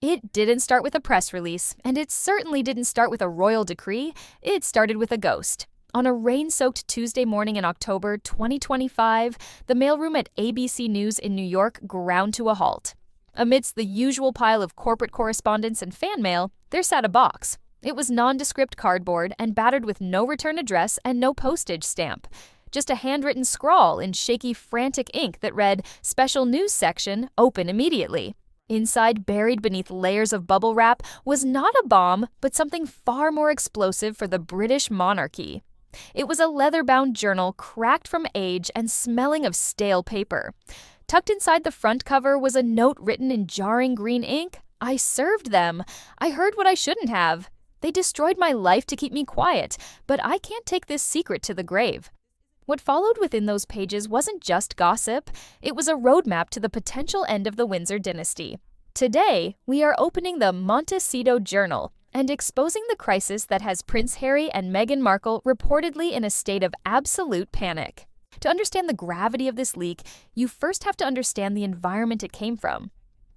It didn't start with a press release, and it certainly didn't start with a royal decree. It started with a ghost. On a rain-soaked Tuesday morning in October 2025, the mailroom at ABC News in New York ground to a halt. Amidst the usual pile of corporate correspondence and fan mail, there sat a box. It was nondescript cardboard and battered with no return address and no postage stamp. Just a handwritten scrawl in shaky, frantic ink that read, "Special News Section, open immediately." Inside, buried beneath layers of bubble wrap, was not a bomb, but something far more explosive for the British monarchy. It was a leather-bound journal cracked from age and smelling of stale paper. Tucked inside the front cover was a note written in jarring green ink. "I served them. I heard what I shouldn't have. They destroyed my life to keep me quiet, but I can't take this secret to the grave." What followed within those pages wasn't just gossip, it was a roadmap to the potential end of the Windsor dynasty. Today, we are opening the Montecito Journal and exposing the crisis that has Prince Harry and Meghan Markle reportedly in a state of absolute panic. To understand the gravity of this leak, you first have to understand the environment it came from.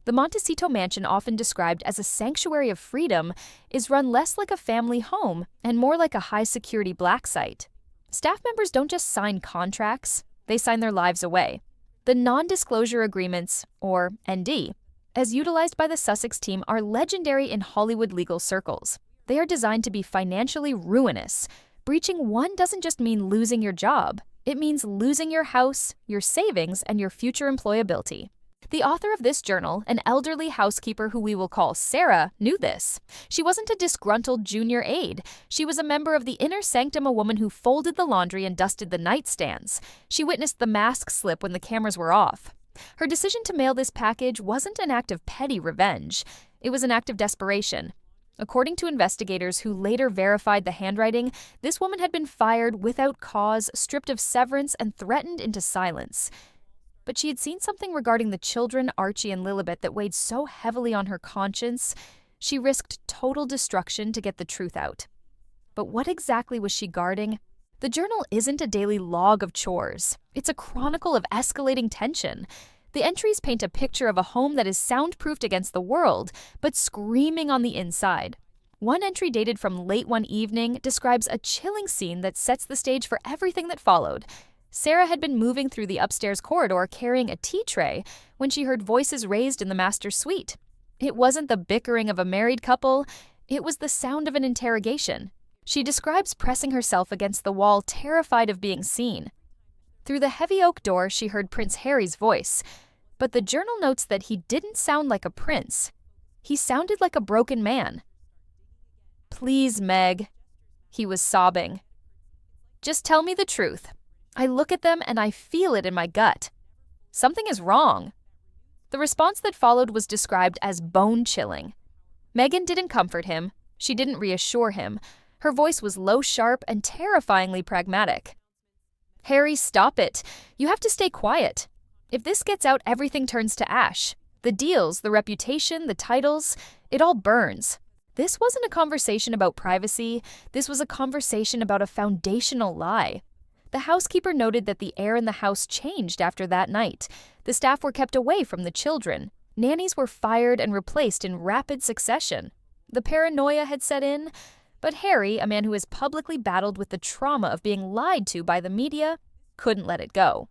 The Montecito mansion, often described as a sanctuary of freedom, is run less like a family home and more like a high-security black site. Staff members don't just sign contracts, they sign their lives away. The non-disclosure agreements, or ND, as utilized by the Sussex team, are legendary in Hollywood legal circles. They are designed to be financially ruinous. Breaching one doesn't just mean losing your job, it means losing your house, your savings, and your future employability. The author of this journal, an elderly housekeeper who we will call Sarah, knew this. She wasn't a disgruntled junior aide. She was a member of the inner sanctum, a woman who folded the laundry and dusted the nightstands. She witnessed the mask slip when the cameras were off. Her decision to mail this package wasn't an act of petty revenge. It was an act of desperation. According to investigators who later verified the handwriting, this woman had been fired without cause, stripped of severance, and threatened into silence. But she had seen something regarding the children, Archie and Lilibet, that weighed so heavily on her conscience, she risked total destruction to get the truth out. But what exactly was she guarding? The journal isn't a daily log of chores. It's a chronicle of escalating tension. The entries paint a picture of a home that is soundproofed against the world, but screaming on the inside. One entry dated from late one evening describes a chilling scene that sets the stage for everything that followed. Sarah had been moving through the upstairs corridor carrying a tea tray when she heard voices raised in the master's suite. It wasn't the bickering of a married couple, it was the sound of an interrogation. She describes pressing herself against the wall, terrified of being seen. Through the heavy oak door, she heard Prince Harry's voice, but the journal notes that he didn't sound like a prince. He sounded like a broken man. "Please, Meg," he was sobbing. "Just tell me the truth. I look at them and I feel it in my gut. Something is wrong." The response that followed was described as bone-chilling. Meghan didn't comfort him. She didn't reassure him. Her voice was low, sharp, and terrifyingly pragmatic. "Harry, stop it. You have to stay quiet. If this gets out, everything turns to ash. The deals, the reputation, the titles, it all burns." This wasn't a conversation about privacy. This was a conversation about a foundational lie. The housekeeper noted that the air in the house changed after that night. The staff were kept away from the children. Nannies were fired and replaced in rapid succession. The paranoia had set in, but Harry, a man who has publicly battled with the trauma of being lied to by the media, couldn't let it go.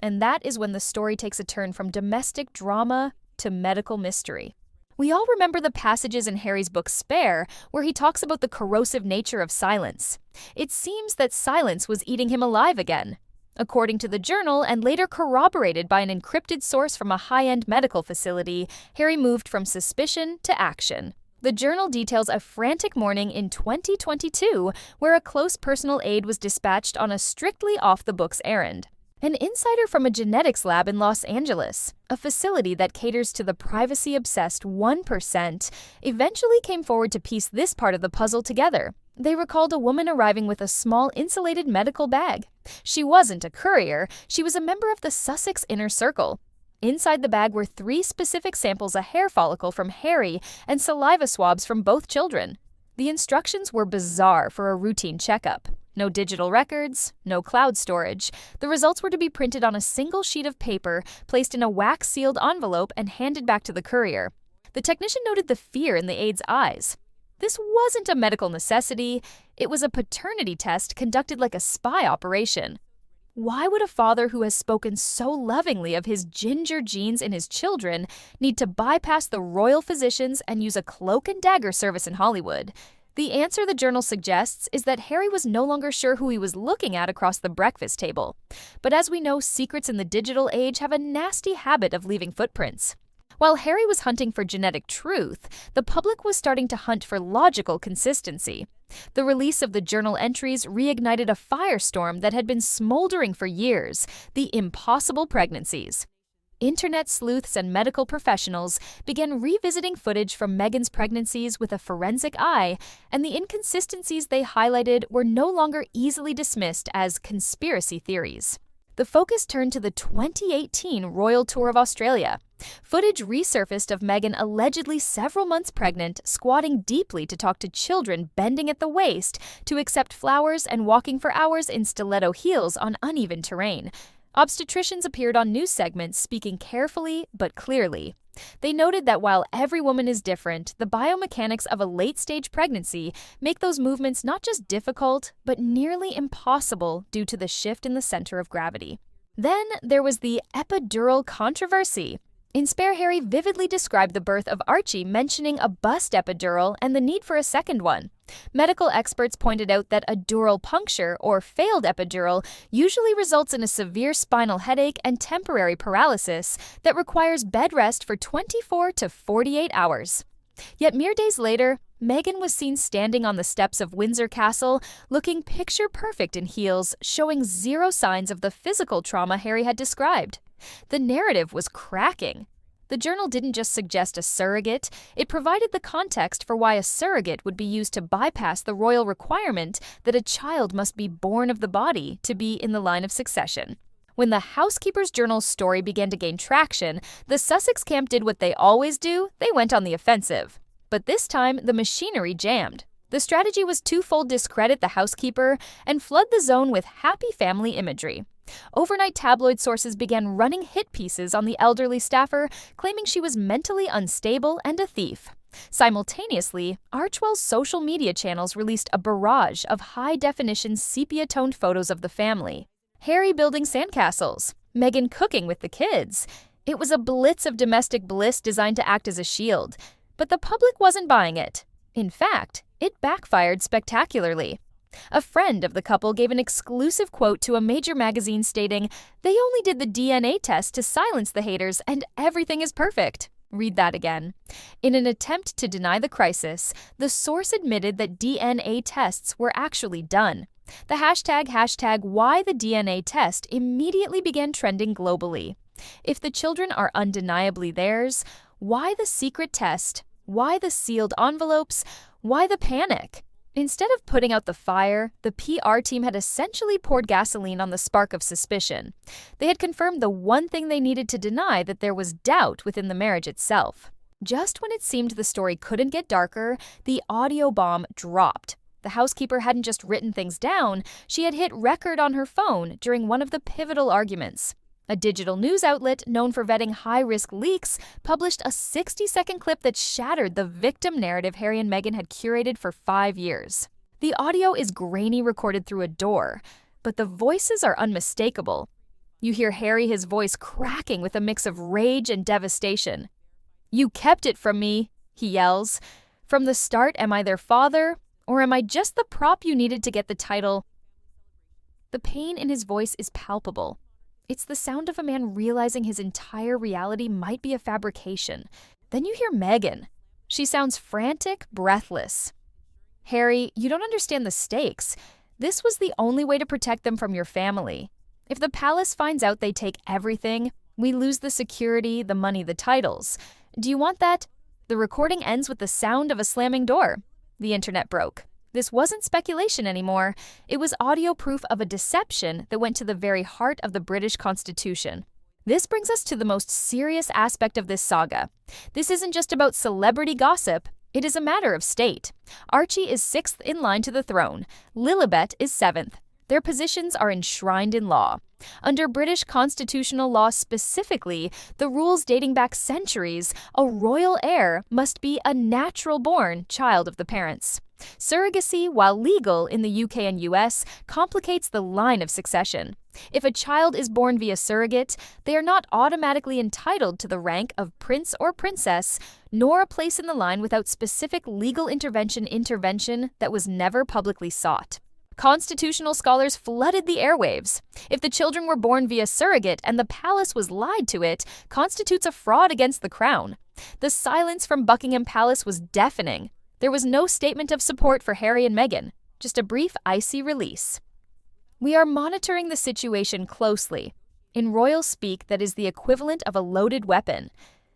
And that is when the story takes a turn from domestic drama to medical mystery. We all remember the passages in Harry's book Spare, where he talks about the corrosive nature of silence. It seems that silence was eating him alive again. According to the journal, and later corroborated by an encrypted source from a high-end medical facility, Harry moved from suspicion to action. The journal details a frantic morning in 2022 where a close personal aide was dispatched on a strictly off-the-books errand. An insider from a genetics lab in Los Angeles, a facility that caters to the privacy-obsessed 1%, eventually came forward to piece this part of the puzzle together. They recalled a woman arriving with a small insulated medical bag. She wasn't a courier, she was a member of the Sussex inner circle. Inside the bag were 3 specific samples of hair follicle from Harry and saliva swabs from both children. The instructions were bizarre for a routine checkup. No digital records, no cloud storage. The results were to be printed on a single sheet of paper, placed in a wax-sealed envelope, and handed back to the courier. The technician noted the fear in the aide's eyes. This wasn't a medical necessity, it was a paternity test conducted like a spy operation. Why would a father who has spoken so lovingly of his ginger genes in his children need to bypass the royal physicians and use a cloak and dagger service in Hollywood? The answer the journal suggests is that Harry was no longer sure who he was looking at across the breakfast table. But as we know, secrets in the digital age have a nasty habit of leaving footprints. While Harry was hunting for genetic truth, the public was starting to hunt for logical consistency. The release of the journal entries reignited a firestorm that had been smoldering for years: the impossible pregnancies. Internet sleuths and medical professionals began revisiting footage from Meghan's pregnancies with a forensic eye, and the inconsistencies they highlighted were no longer easily dismissed as conspiracy theories. The focus turned to the 2018 royal tour of Australia. Footage resurfaced of Meghan allegedly several months pregnant, squatting deeply to talk to children bending at the waist, to accept flowers and walking for hours in stiletto heels on uneven terrain. Obstetricians appeared on news segments speaking carefully but clearly. They noted that while every woman is different, the biomechanics of a late-stage pregnancy make those movements not just difficult, but nearly impossible due to the shift in the center of gravity. Then there was the epidural controversy. In Spare, Harry vividly described the birth of Archie, mentioning a bust epidural and the need for a second one. Medical experts pointed out that a dural puncture, or failed epidural, usually results in a severe spinal headache and temporary paralysis that requires bed rest for 24 to 48 hours. Yet mere days later, Meghan was seen standing on the steps of Windsor Castle, looking picture-perfect in heels, showing zero signs of the physical trauma Harry had described. The narrative was cracking. The journal didn't just suggest a surrogate, it provided the context for why a surrogate would be used to bypass the royal requirement that a child must be born of the body to be in the line of succession. When the Housekeeper's Journal's story began to gain traction, the Sussex camp did what they always do: they went on the offensive. But this time, the machinery jammed. The strategy was twofold: discredit the housekeeper and flood the zone with happy family imagery. Overnight tabloid sources began running hit pieces on the elderly staffer, claiming she was mentally unstable and a thief. Simultaneously, Archwell's social media channels released a barrage of high-definition sepia-toned photos of the family. Harry building sandcastles, Meghan cooking with the kids. It was a blitz of domestic bliss designed to act as a shield. But the public wasn't buying it. In fact, it backfired spectacularly. A friend of the couple gave an exclusive quote to a major magazine stating, "They only did the DNA test to silence the haters and everything is perfect." Read that again. In an attempt to deny the crisis, the source admitted that DNA tests were actually done. The hashtag why the DNA test immediately began trending globally. If the children are undeniably theirs, why the secret test? Why the sealed envelopes? Why the panic? Instead of putting out the fire, the PR team had essentially poured gasoline on the spark of suspicion. They had confirmed the one thing they needed to deny: that there was doubt within the marriage itself. Just when it seemed the story couldn't get darker, the audio bomb dropped. The housekeeper hadn't just written things down, she had hit record on her phone during one of the pivotal arguments. A digital news outlet known for vetting high-risk leaks published a 60-second clip that shattered the victim narrative Harry and Meghan had curated for 5 years. The audio is grainy, recorded through a door, but the voices are unmistakable. You hear Harry, his voice cracking with a mix of rage and devastation. "You kept it from me," he yells. "From the start, am I their father? Or am I just the prop you needed to get the title?" The pain in his voice is palpable. It's the sound of a man realizing his entire reality might be a fabrication. Then you hear Meghan. She sounds frantic, breathless. "Harry, you don't understand the stakes. This was the only way to protect them from your family. If the palace finds out they take everything, we lose the security, the money, the titles. Do you want that?" The recording ends with the sound of a slamming door. The internet broke. This wasn't speculation anymore. It was audio proof of a deception that went to the very heart of the British Constitution. This brings us to the most serious aspect of this saga. This isn't just about celebrity gossip. It is a matter of state. Archie is 6th in line to the throne. Lilibet is 7th. Their positions are enshrined in law. Under British constitutional law specifically, the rules dating back centuries, a royal heir must be a natural-born child of the parents. Surrogacy, while legal in the UK and US, complicates the line of succession. If a child is born via surrogate, they are not automatically entitled to the rank of prince or princess, nor a place in the line without specific legal intervention that was never publicly sought. Constitutional scholars flooded the airwaves. If the children were born via surrogate and the palace was lied to, it constitutes a fraud against the crown. The silence from Buckingham Palace was deafening. There was no statement of support for Harry and Meghan, just a brief icy release. We are monitoring the situation closely. In royal speak, that is the equivalent of a loaded weapon.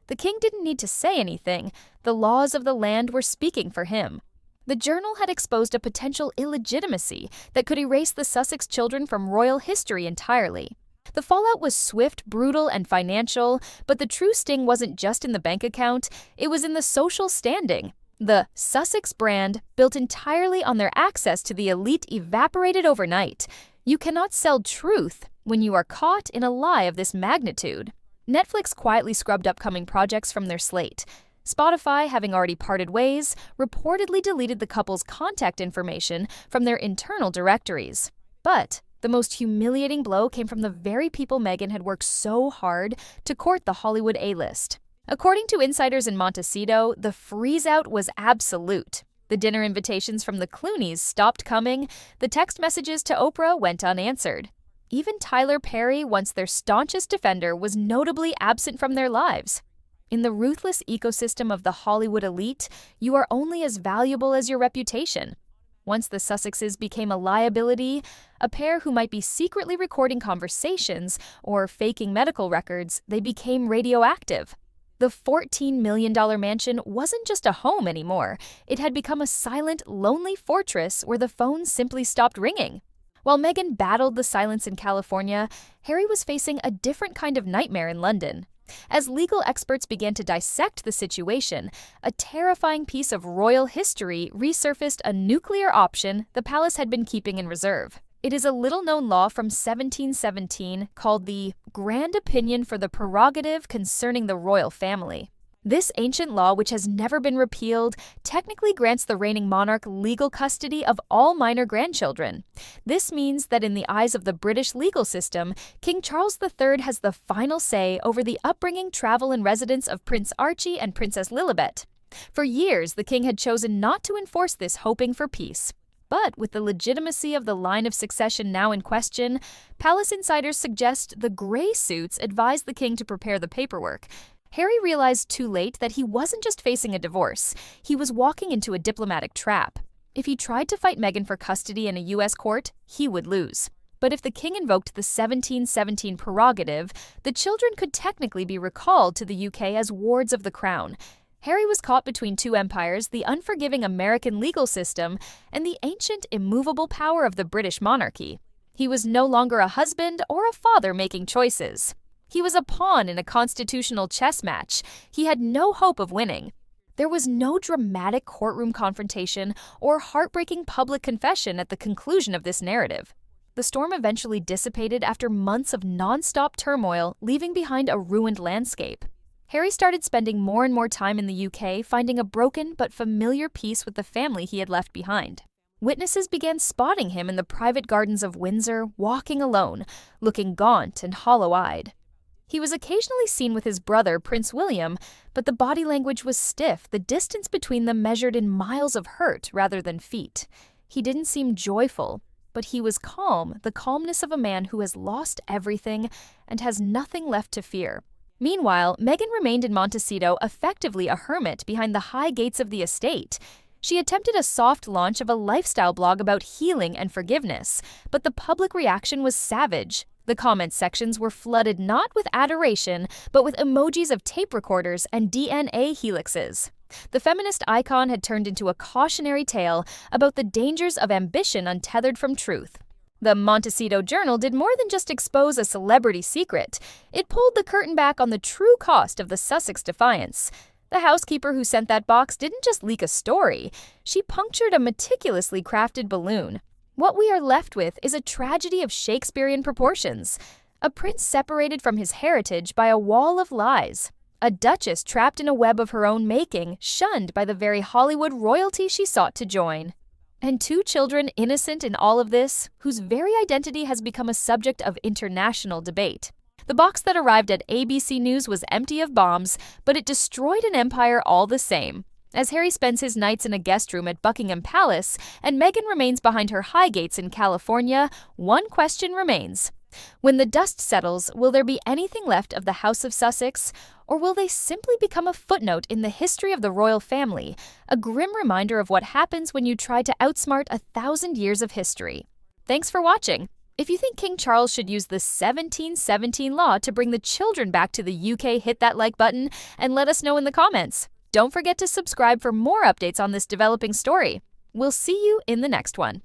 The king didn't need to say anything. The laws of the land were speaking for him. The journal had exposed a potential illegitimacy that could erase the Sussex children from royal history entirely. The fallout was swift, brutal, and financial, but the true sting wasn't just in the bank account, it was in the social standing. The Sussex brand, built entirely on their access to the elite, evaporated overnight. You cannot sell truth when you are caught in a lie of this magnitude. Netflix quietly scrubbed upcoming projects from their slate. Spotify, having already parted ways, reportedly deleted the couple's contact information from their internal directories. But the most humiliating blow came from the very people Meghan had worked so hard to court the Hollywood A-list. According to insiders in Montecito, the freeze-out was absolute. The dinner invitations from the Clooneys stopped coming. The text messages to Oprah went unanswered. Even Tyler Perry, once their staunchest defender, was notably absent from their lives. In the ruthless ecosystem of the Hollywood elite, you are only as valuable as your reputation. Once the Sussexes became a liability, a pair who might be secretly recording conversations or faking medical records, they became radioactive. The $14 million mansion wasn't just a home anymore. It had become a silent, lonely fortress where the phones simply stopped ringing. While Meghan battled the silence in California, Harry was facing a different kind of nightmare in London. As legal experts began to dissect the situation, a terrifying piece of royal history resurfaced: a nuclear option the palace had been keeping in reserve. It is a little-known law from 1717 called the Grand Opinion for the Prerogative Concerning the Royal Family. This ancient law, which has never been repealed, technically grants the reigning monarch legal custody of all minor grandchildren. This means that in the eyes of the British legal system, King Charles III has the final say over the upbringing, travel, and residence of Prince Archie and Princess Lilibet. For years, the king had chosen not to enforce this, hoping for peace. But with the legitimacy of the line of succession now in question, palace insiders suggest the gray suits advised the king to prepare the paperwork. Harry realized too late that he wasn't just facing a divorce, he was walking into a diplomatic trap. If he tried to fight Meghan for custody in a U.S. court, he would lose. But if the king invoked the 1717 prerogative, the children could technically be recalled to the UK as wards of the crown. Harry was caught between two empires, the unforgiving American legal system and the ancient, immovable power of the British monarchy. He was no longer a husband or a father making choices. He was a pawn in a constitutional chess match. He had no hope of winning. There was no dramatic courtroom confrontation or heartbreaking public confession at the conclusion of this narrative. The storm eventually dissipated after months of non-stop turmoil, leaving behind a ruined landscape. Harry started spending more and more time in the UK, finding a broken but familiar peace with the family he had left behind. Witnesses began spotting him in the private gardens of Windsor, walking alone, looking gaunt and hollow-eyed. He was occasionally seen with his brother, Prince William, but the body language was stiff, the distance between them measured in miles of hurt rather than feet. He didn't seem joyful, but he was calm, the calmness of a man who has lost everything and has nothing left to fear. Meanwhile, Meghan remained in Montecito, effectively a hermit behind the high gates of the estate. She attempted a soft launch of a lifestyle blog about healing and forgiveness, but the public reaction was savage. The comment sections were flooded not with adoration, but with emojis of tape recorders and DNA helixes. The feminist icon had turned into a cautionary tale about the dangers of ambition untethered from truth. The Montecito Journal did more than just expose a celebrity secret. It pulled the curtain back on the true cost of the Sussex defiance. The housekeeper who sent that box didn't just leak a story. She punctured a meticulously crafted balloon. What we are left with is a tragedy of Shakespearean proportions. A prince separated from his heritage by a wall of lies. A duchess trapped in a web of her own making, shunned by the very Hollywood royalty she sought to join. And two children innocent in all of this, whose very identity has become a subject of international debate. The box that arrived at ABC News was empty of bombs, but it destroyed an empire all the same. As Harry spends his nights in a guest room at Buckingham Palace and Meghan remains behind her Highgates in California, one question remains. When the dust settles, will there be anything left of the House of Sussex, or will they simply become a footnote in the history of the royal family, a grim reminder of what happens when you try to outsmart 1,000 years of history? Thanks for watching. If you think King Charles should use the 1717 law to bring the children back to the UK, hit that like button and let us know in the comments. Don't forget to subscribe for more updates on this developing story. We'll see you in the next one.